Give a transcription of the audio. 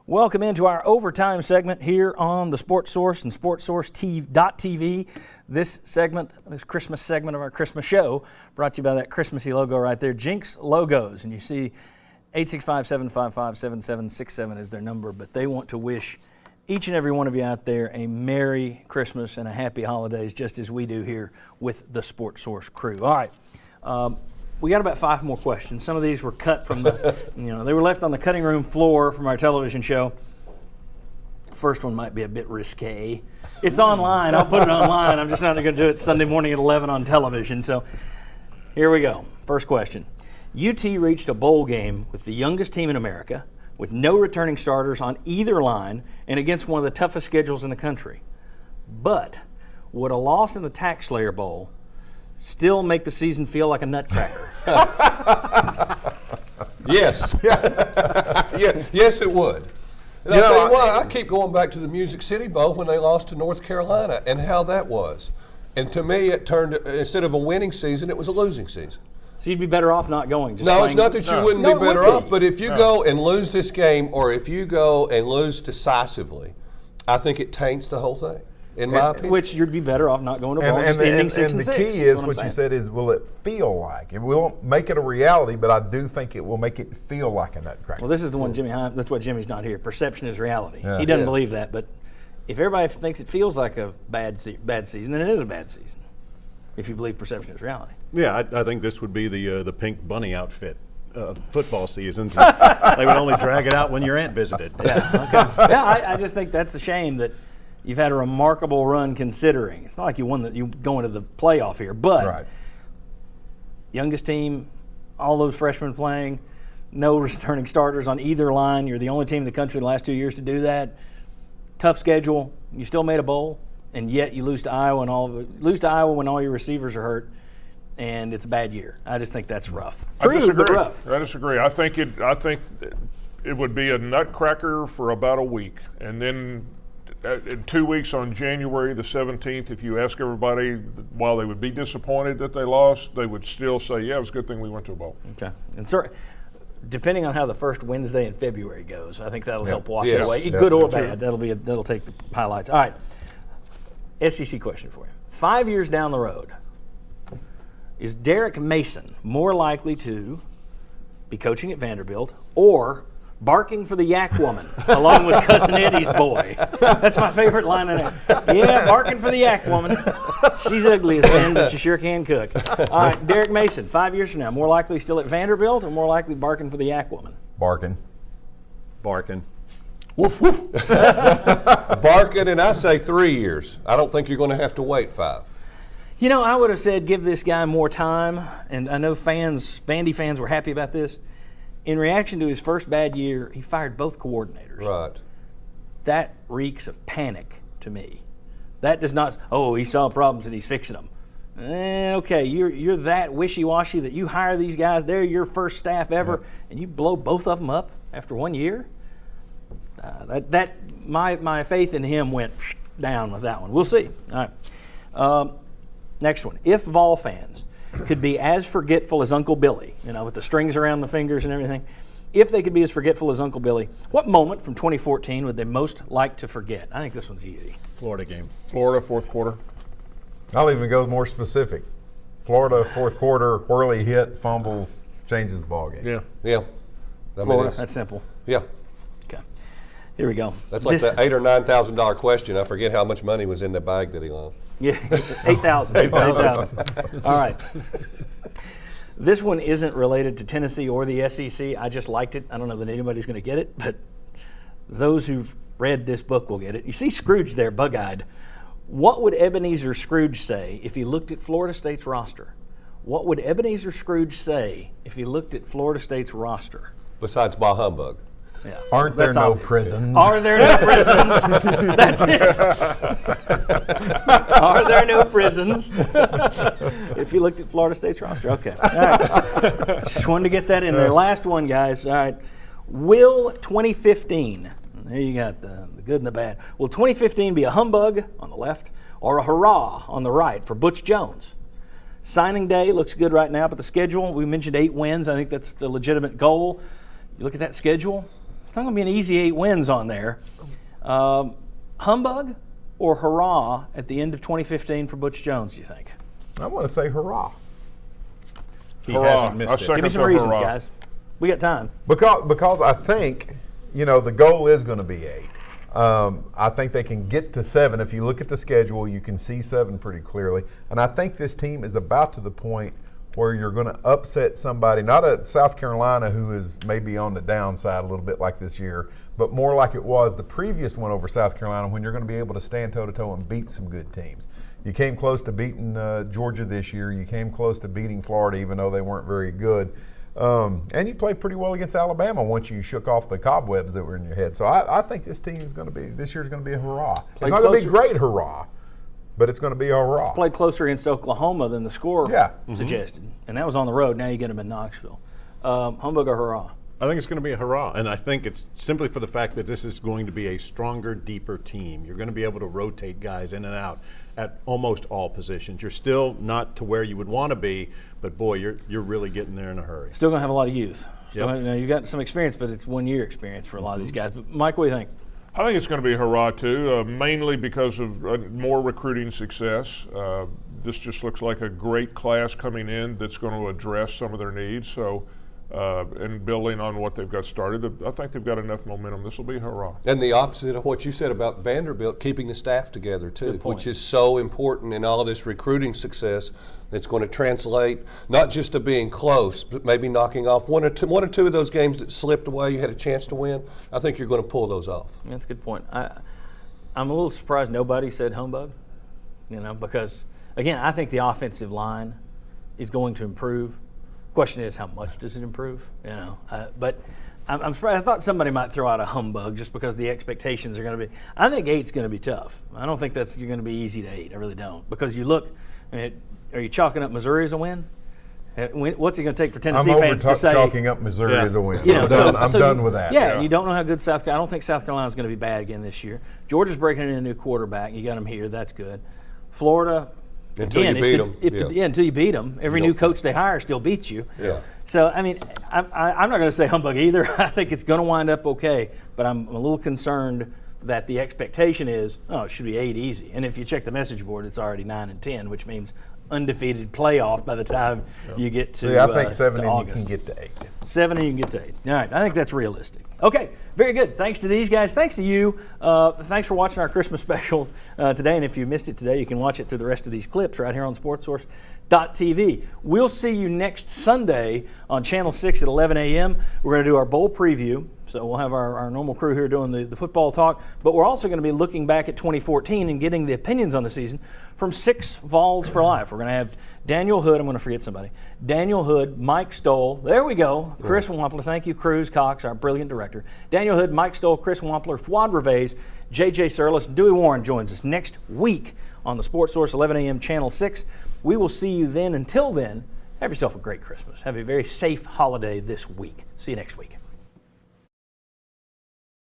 Welcome into our overtime segment here on the Sports Source and SportsSource.tv. This segment, this Christmas segment of our Christmas show, brought to you by that Christmassy logo right there, Jinx Logos. And you see 865-755-7767 is their number, but they want to wish each and every one of you out there a Merry Christmas and a Happy Holidays, just as we do here with the Sports Source crew. All right. We got about 5 more questions. Some of these were cut from the, they were left on the cutting room floor from our television show. First one might be a bit risque. It's online. I'll put it online. I'm just not going to do it Sunday morning at 11 on television. So here we go. First question. UT reached a bowl game with the youngest team in America, with no returning starters on either line, and against one of the toughest schedules in the country. But would a loss in the Tax Slayer Bowl still make the season feel like a nutcracker? Yes. Yes, it would. And I'll tell you why. I keep going back to the Music City Bowl when they lost to North Carolina and how that was. And to me, it turned, instead of a winning season, it was a losing season. So you'd be better off not going. No, it's not that you wouldn't be better off, but if you go and lose this game, or if you go and lose decisively, I think it taints the whole thing. In my opinion. Which you'd be better off not going to bowl, just ending 6-6. And the key is what you said is, will it feel like? It won't make it a reality, but I do think it will make it feel like a nutcracker. Well, this is the one, Jimmy. That's why Jimmy's not here. Perception is reality. Yeah. He doesn't believe that, but if everybody thinks it feels like a bad season, then it is a bad season. If you believe perception is reality. Yeah, I think this would be the pink bunny outfit. Football seasons. They would only drag it out when your aunt visited. Yeah, okay. I just think that's a shame that you've had a remarkable run considering. It's not like you won you go into the playoff here, but youngest team, all those freshmen playing, no returning starters on either line. You're the only team in the country the last 2 years to do that. Tough schedule. You still made a bowl, and yet you lose to Iowa when all your receivers are hurt, and it's a bad year. I just think that's rough. True, but rough. I disagree. I think it would be a nutcracker for about a week, and then in 2 weeks on January the 17th, if you ask everybody, while they would be disappointed that they lost, they would still say, yeah, it was a good thing we went to a bowl. Okay. And depending on how the first Wednesday in February goes, I think that'll help wash it away. Good or bad, that'll take the highlights. All right. SEC question for you. 5 years down the road, is Derek Mason more likely to be coaching at Vanderbilt or barking for the yak woman along with Cousin Eddie's boy? That's my favorite line in there. Yeah, barking for the yak woman. She's ugly as sin, but she sure can cook. All right, Derek Mason, 5 years from now, more likely still at Vanderbilt or more likely barking for the yak woman? Barking. Woof, woof. Barking, and I say 3 years. I don't think you're going to have to wait 5. I would have said give this guy more time, and I know Vandy fans were happy about this. In reaction to his first bad year, he fired both coordinators. Right. That reeks of panic to me. That does not, he saw problems and he's fixing them. Okay, you're that wishy-washy that you hire these guys, they're your first staff ever, and you blow both of them up after 1 year? My faith in him went down with that one. We'll see. All right. Next one. If Vol fans could be as forgetful as Uncle Billy, with the strings around the fingers and everything, if they could be as forgetful as Uncle Billy, what moment from 2014 would they most like to forget? I think this one's easy. Florida game. Florida, fourth quarter. I'll even go more specific. Florida, fourth quarter, whirly hit, fumbles, changes the ball game. Yeah. Florida, that's simple. Yeah. Okay. Here we go. That's like the $8,000 or $9,000 question. I forget how much money was in the bag that he lost. Yeah, 8,000. 8,000. All right. This one isn't related to Tennessee or the SEC. I just liked it. I don't know that anybody's going to get it, but those who've read this book will get it. You see Scrooge there, bug-eyed. What would Ebenezer Scrooge say if he looked at Florida State's roster? What would Ebenezer Scrooge say if he looked at Florida State's roster? Besides bah humbug. Yeah. Aren't there no prisons? Are there no prisons? That's it. Are there no prisons? If you looked at Florida State's roster. Okay. All right. Just wanted to get that in there. Last one, guys. All right. Will 2015, there you got the good and the bad. Will 2015 be a humbug on the left or a hurrah on the right for Butch Jones? Signing day looks good right now, but the schedule, we mentioned 8 wins. I think that's the legitimate goal. You look at that schedule, It's not going to be an easy 8 wins on there. Humbug or hurrah at the end of 2015 for Butch Jones, do you think? I want to say hurrah. He Hurrah. hasn't missed I it. second Give me some the reasons, hurrah. guys. We got time. Because I think, the goal is going to be 8. I think they can get to 7. If you look at the schedule, you can see 7 pretty clearly. And I think this team is about to the point where you're going to upset somebody, not a South Carolina who is maybe on the downside a little bit like this year, but more like it was the previous one over South Carolina, when you're going to be able to stand toe-to-toe and beat some good teams. You came close to beating Georgia this year. You came close to beating Florida, even though they weren't very good. And you played pretty well against Alabama once you shook off the cobwebs that were in your head. So I think this team is going to be, this year's going to be a hurrah. It's not going to be great hurrah, but it's going to be a hurrah. Played closer against Oklahoma than the score suggested. And that was on the road. Now you get them in Knoxville. Humbug or hurrah? I think it's going to be a hurrah, and I think it's simply for the fact that this is going to be a stronger, deeper team. You're going to be able to rotate guys in and out at almost all positions. You're still not to where you would want to be, but boy, you're really getting there in a hurry. Still going to have a lot of youth. Yep. You've got some experience, but it's 1 year experience for a lot of these guys. But Mike, what do you think? I think it's going to be a hurrah too, mainly because of more recruiting success. This just looks like a great class coming in that's going to address some of their needs. So, and building on what they've got started, I think they've got enough momentum. This will be a hurrah. And the opposite of what you said about Vanderbilt, keeping the staff together too, Good point. which is so important in all of this recruiting success. That's going to translate not just to being close, but maybe knocking off one or two of those games that slipped away. You had a chance to win. I think you're going to pull those off. That's a good point. I'm a little surprised nobody said humbug, because, again, I think the offensive line is going to improve. Question is, how much does it improve? But I'm surprised. I thought somebody might throw out a humbug just because the expectations are going to be. I think 8's going to be tough. I don't think you're going to be easy to 8. I really don't, because you look. Are you chalking up Missouri as a win? What's it going to take for Tennessee fans to say? Chalking up Missouri as a win. I'm done with that. Yeah, you don't know how good South Carolina. I don't think South Carolina is going to be bad again this year. Georgia's breaking in a new quarterback. You got them here. That's good. Florida. Until you beat them. Until you beat them. Every new coach they hire still beats you. Yeah. So, I'm not going to say humbug either. I think it's going to wind up okay, but I'm a little concerned that the expectation is, it should be 8 easy. And if you check the message board, it's already 9 and 10, which means undefeated playoff by the time you get to I think 7 to and August. you can get to 8. 7 and you can get to 8. All right, I think that's realistic. Okay, very good. Thanks to these guys. Thanks to you. Thanks for watching our Christmas special today. And if you missed it today, you can watch it through the rest of these clips right here on SportsSource.tv. We'll see you next Sunday on Channel 6 at 11 a.m. We're going to do our bowl preview. So we'll have our normal crew here doing the football talk. But we're also going to be looking back at 2014 and getting the opinions on the season from 6 Vols for Life. We're going to have Daniel Hood. I'm going to forget somebody. Daniel Hood, Mike Stoll. There we go. Chris Wampler. Thank you, Cruz Cox, our brilliant director. Daniel Hood, Mike Stoll, Chris Wampler, Fuad Reves, J.J. Surlis, and Dewey Warren joins us next week on the Sports Source 11 a.m. Channel 6. We will see you then. Until then, have yourself a great Christmas. Have a very safe holiday this week. See you next week.